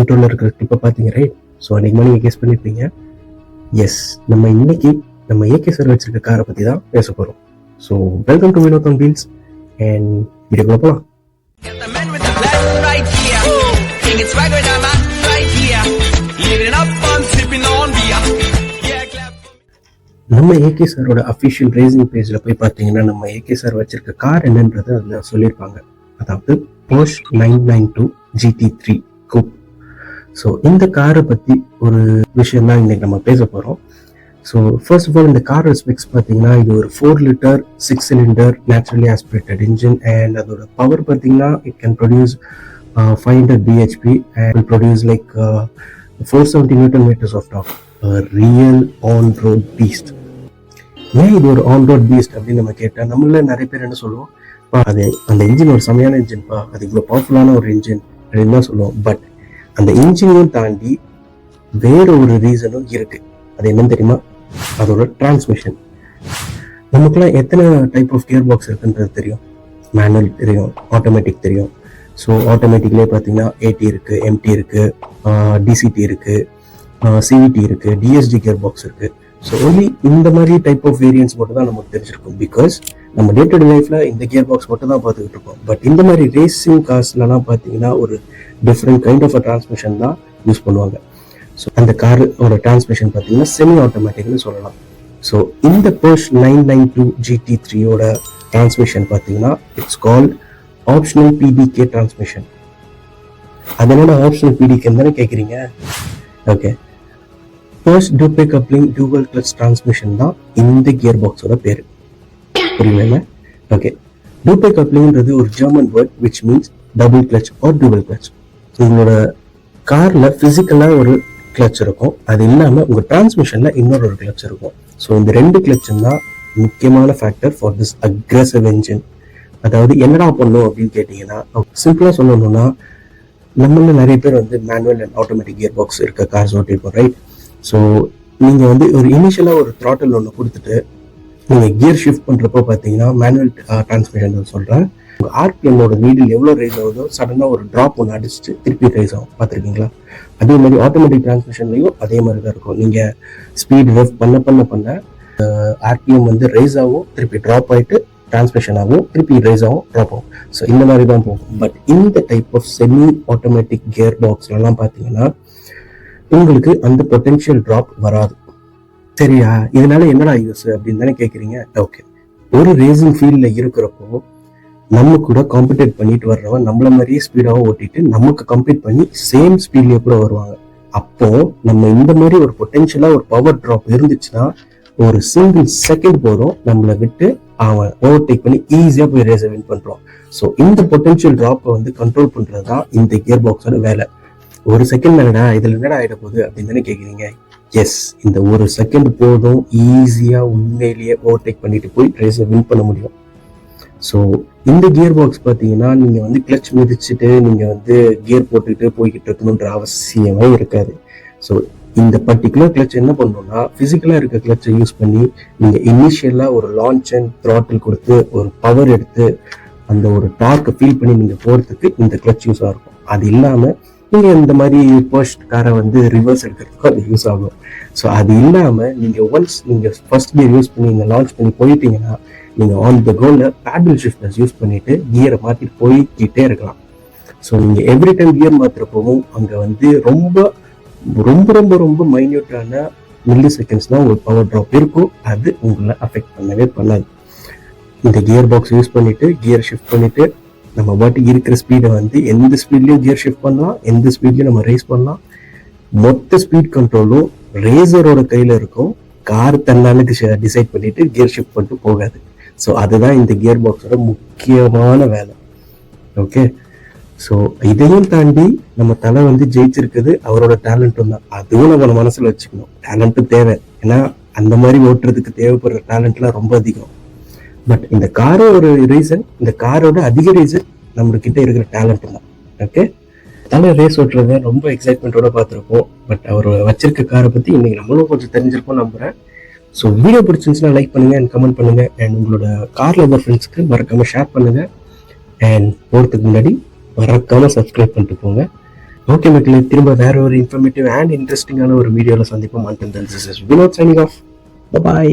இன்ட்ரோல இருக்கிற கிளிப்பை பார்த்தீங்க ரைட். ஸோ அன்னைக்கு நீங்கள் கெஸ் பண்ணியிருப்பீங்க. எஸ், நம்ம இன்னைக்கு நம்ம ஏகே சார் வச்சிருக்க காரை பற்றி தான் பேச போகிறோம். So welcome to Vinod on wheels and வீடியோக்குள்ள போகலாம். நம்ம ஏகே சாரோட அஃபிஷியல் ரேசிங் பேஜில் போய் பார்த்தீங்கன்னா நம்ம ஏகே சார் வச்சிருக்க கார் என்னன்றது அதில் சொல்லியிருப்பாங்க. அதாவது Porsche 992 GT3 Coupe. ஸோ இந்த காரை பற்றி ஒரு விஷயம் தான் இன்னைக்கு நம்ம பேச போகிறோம். ஸோ ஃபர்ஸ்ட் ஆஃப் ஆல் இந்த காரோட ஸ்பெக்ஸ் பார்த்தீங்கன்னா இது ஒரு 4 litre 6 cylinder naturally aspirated engine and அதோட பவர் பார்த்தீங்கன்னா it can produce 500 bhp and will produce like 470 Newton meters of torque. A real on-road beast. ஏன் இது ஒரு ஆன்-ரோட் பீஸ்ட் அப்படின்னு நம்ம கேட்டால் நம்மள நிறைய பேர் என்ன சொல்லுவோம், அது அந்த இன்ஜின் ஒரு செமையான இன்ஜின்ப்பா, அது இவ்வளோ பவர்ஃபுல்லான ஒரு இன்ஜின் அப்படின்னு தான் சொல்லுவோம். பட் அந்த இன்ஜினையும் தாண்டி வேற ஒரு ரீசனும் இருக்கு. அது என்னன்னு தெரியுமா? அதோட டிரான்ஸ்மிஷன். நமக்குலாம் எத்தனை டைப் ஆஃப் கியர் பாக்ஸ் இருக்குன்றது தெரியும். மேனுவல் தெரியும், ஆட்டோமேட்டிக் தெரியும். ஸோ ஆட்டோமேட்டிக்லேயே பார்த்தீங்கன்னா ஏடி இருக்கு, எம்டி இருக்கு, டிசிடி இருக்கு, சிவிடி இருக்கு, டிஎஸ்டி கியர் பாக்ஸ் இருக்கு. ஸோ ஒன்லி இந்த மாதிரி டைப் ஆஃப் வேரியன்ஸ் மட்டும் தான் நமக்கு தெரிஞ்சிருக்கும். பிகாஸ் நம்ம டே டு டே லைஃப்ல இந்த கியர் பாக்ஸ் மட்டும் தான் பார்த்துக்கிட்டு இருக்கோம். பட் இந்த மாதிரி ரேசிங் கார்ஸ்லாம் பார்த்தீங்கன்னா ஒரு டிஃப்ரெண்ட் கைண்ட் ஆஃப் டிரான்ஸ்மிஷன் தான் யூஸ் பண்ணுவாங்க. ஸோ அந்த காரோட டிரான்ஸ்மிஷன் பார்த்தீங்கன்னா செமி ஆட்டோமேட்டிக்னு சொல்லலாம். ஸோ இந்த Porsche 992 GT3யோட டிரான்ஸ்மிஷன் பார்த்தீங்கன்னா it's called optional PDK transmission. அது என்னோட ஆப்ஷனல் PDK தானே கேட்குறீங்க? Okay, Porsche Dupe Coupling Dual Clutch Transmission தான் இந்த கியர் பாக்ஸோட பேரு. புரியுதுங்களா? ஓகே, Dupe Couplingன்றது ஒரு German word which means double clutch or dual clutch. உங்களோட கார்ல பிசிக்கலா ஒரு கிளச் இருக்கும், அது இல்லாம உங்க டிரான்ஸ்மிஷன்ல இன்னொரு கிளச் இருக்கும். ஸோ இந்த ரெண்டு கிளச்சும் தான் முக்கியமான factor for this aggressive engine. அதாவது என்னடா பண்ணும் அப்படின்னு கேட்டீங்கன்னா, சிம்பிளா சொல்லணும்னா நம்மள நிறைய பேர் வந்து manual and automatic gear box இருக்க கார்ஸ் ஓட்டிருப்போம் ரைட். ஸோ நீங்கள் வந்து ஒரு இனிஷியலாக ஒரு த்ராட்டில் ஒன்று கொடுத்துட்டு நீங்கள் கியர் ஷிஃப்ட் பண்ணுறப்போ பார்த்தீங்கன்னா மேனுவல் டிரான்ஸ்மிஷன் சொல்கிறேன், உங்கள் ஆர்பிஎம்மோட நீடில் எவ்வளோ ரைஸ் ஆகுதோ சடனாக ஒரு ட்ராப் ஒன்று அடிச்சுட்டு திருப்பி ரைஸ் ஆகும். பார்த்துருக்கீங்களா? அதே மாதிரி ஆட்டோமேட்டிக் டிரான்ஸ்மிஷன்லையும் அதே மாதிரி தான் இருக்கும். நீங்கள் ஸ்பீட் ரெஃப் பண்ண ஆர்பிஎம் வந்து ரைஸ் ஆகும், திருப்பி ட்ராப் ஆகிட்டு டிரான்ஸ்மிஷன் ஆகும், திருப்பி ரைஸ் ஆகும், ட்ராப் ஆகும். ஸோ இந்த மாதிரி தான் போகும். பட் இந்த type of semi automatic gear பாக்ஸ்லாம் பார்த்தீங்கன்னா உங்களுக்கு அந்த பொட்டென்ஷியல் ட்ராப் வராது. சரியா? இதனால என்னடா யூஸ் அப்படின்னு தானே கேட்குறீங்க. ஓகே, ஒரு ரேசிங் ஃபீல்டில் இருக்கிறப்போ நம்ம கூட காம்படேட் பண்ணிட்டு வர்றவன் நம்மள மாதிரியே ஸ்பீடாகவும் ஓட்டிட்டு நமக்கு கம்ப்ளீட் பண்ணி சேம் ஸ்பீட்லேயே கூட வருவாங்க. அப்போ நம்ம இந்த மாதிரி ஒரு பொட்டென்ஷியலா ஒரு பவர் ட்ராப் இருந்துச்சுன்னா ஒரு சிங்கிள் செகண்ட் போதும் நம்மளை விட்டு அவன் ஓவர்டேக் பண்ணி ஈஸியா போய் ரேஸை வின் பண்றோம். ஸோ இந்த பொட்டென்ஷியல் ட்ராப்பை வந்து கண்ட்ரோல் பண்றது தான் இந்த கியர் பாக்ஸோட வேலை. ஒரு செகண்ட் என்னடா இதுல என்னடா ஆயிட போகுது அப்படின்னு தானே கேட்குறீங்க. எஸ், இந்த ஒரு செகண்ட் போதும் ஈஸியா உண்மையிலேயே ஓவர்டேக் பண்ணிட்டு போய் ரேஸை வின் பண்ண முடியும். ஸோ இந்த கியர் பாக்ஸ் பார்த்தீங்கன்னா நீங்க வந்து கிளச் மிதிச்சுட்டு நீங்க வந்து கியர் போட்டுக்கிட்டு போய்கிட்டு இருக்கணுன்ற அவசியமே இருக்காது. ஸோ இந்த பர்டிகுலர் கிளச் என்ன பண்ணணும்னா பிசிக்கலா இருக்க கிளச்சை யூஸ் பண்ணி நீங்க இனிஷியலா ஒரு லான்ச் அண்ட் த்ராட்டில் கொடுத்து ஒரு பவர் எடுத்து அந்த ஒரு டார்க்கை ஃபீல் பண்ணி நீங்க போறதுக்கு இந்த கிளச் யூஸ் ஆகும். அது இல்லாம நீங்க இந்த மாதிரி ஃபர்ஸ்ட் காரை வந்து ரிவர்ஸ் எடுக்கிறதுக்கு அது யூஸ் ஆகும். ஸோ அது இல்லாம நீங்க ஒன்ஸ் நீங்க ஃபர்ஸ்ட் கியர் யூஸ் பண்ணி நீங்க லான்ச் பண்ணி போயிட்டீங்கன்னா நீங்க ஆன் த கோல்ல பேடல் ஷிஃப்டர்ஸ் யூஸ் பண்ணிட்டு கியரை மாத்திட்டு போய்கிட்டே இருக்கலாம். ஸோ நீங்க எவ்ரி டைம் கியர் மாத்திரப்பவும் அங்க வந்து ரொம்ப ரொம்ப ரொம்ப ரொம்ப மைன்யூட்டான மில்லி செகண்ட்ஸ் தான் ஒரு பவர் ட்ராப் இருக்கும். அது உங்களை அஃபெக்ட் பண்ணவே பண்ணாது. இந்த கியர் பாக்ஸ் யூஸ் பண்ணிட்டு கியர் ஷிஃப்ட் பண்ணிட்டு நம்ம பாட்டு இருக்கிற ஸ்பீடை வந்து எந்த ஸ்பீட்லயும் கியர் ஷிஃப்ட் பண்ணலாம், எந்த ஸ்பீட்லயும் நம்ம ரேஸ் பண்ணலாம். மொத்த ஸ்பீட் கண்ட்ரோலும் ரேசரோட கையில இருக்கும். கார் தன்னாலுக்கு டிசைட் பண்ணிட்டு கியர் ஷிஃப்ட் பண்ணிட்டு போகாது. ஸோ அதுதான் இந்த கியர் பாக்ஸோட முக்கியமான வேலை. ஓகே, ஸோ இதையும் தாண்டி நம்ம தலை வந்து ஜெயிச்சிருக்குது அவரோட டேலண்ட்டும் தான். அதுவும் நம்ம மனசுல வச்சுக்கணும். டேலண்ட்டும் தேவை, ஏன்னா அந்த மாதிரி ஓட்டுறதுக்கு தேவைப்படுற டேலண்ட்லாம் ரொம்ப அதிகம். பட் இந்த காரோட ரீசன், இந்த காரோட அதிக ரீசன் நம்ம கிட்ட இருக்கிற டேலண்ட் தான். ஓகே, தலை ரேஸ் ஓட்டுறத ரொம்ப எக்ஸைட்மெண்ட்டோட பார்த்துருப்போம். பட் அவர் வச்சிருக்க காரை பத்தி இன்னைக்கு நம்மளும் கொஞ்சம் தெரிஞ்சிருப்போம் நம்புறேன். ஸோ வீடியோ பிடிச்சிருந்துச்சுன்னா லைக் பண்ணுங்க அண்ட் கமெண்ட் பண்ணுங்க அண்ட் உங்களோட கார் லவர் ஃப்ரெண்ட்ஸ்க்கு மறக்காம ஷேர் பண்ணுங்க. அண்ட் போகிறதுக்கு முன்னாடி மறக்காம சப்ஸ்கிரைப் பண்ணிட்டு போங்க. ஓகே மக்களே, திரும்ப வேற ஒரு இன்ஃபர்மேட்டிவ் அண்ட் இன்ட்ரெஸ்டிங்கான ஒரு வீடியோவில் சந்திப்போம். Until then, this is Vinod signing off. Bye bye.